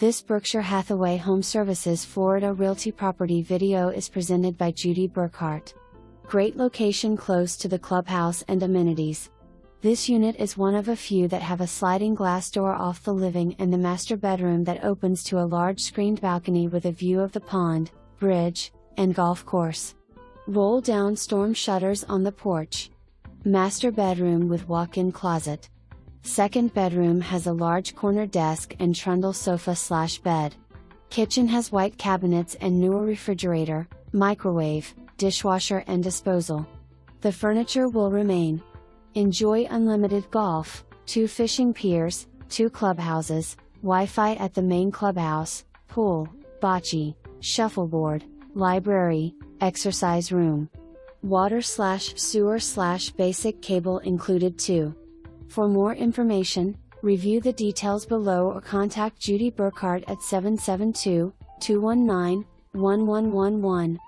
This Berkshire Hathaway HomeServices Florida Realty property video is presented by Judy Burkhart. Great location close to the clubhouse and amenities. This unit is one of a few that have a sliding glass door off the living and the master bedroom that opens to a large screened balcony with a view of the pond, bridge, and golf course. Roll down storm shutters on the porch. Master bedroom with walk-in closet. Second bedroom has a large corner desk and trundle sofa/bed. Kitchen has white cabinets and newer refrigerator, microwave, dishwasher and disposal. The furniture will remain. Enjoy unlimited golf, 2 fishing piers, 2 clubhouses, Wi-Fi at the main clubhouse, pool, bocce, shuffleboard, library, exercise room. Water/sewer/basic cable included too. For more information, review the details below or contact Judy Burkhart at 772-219-1111.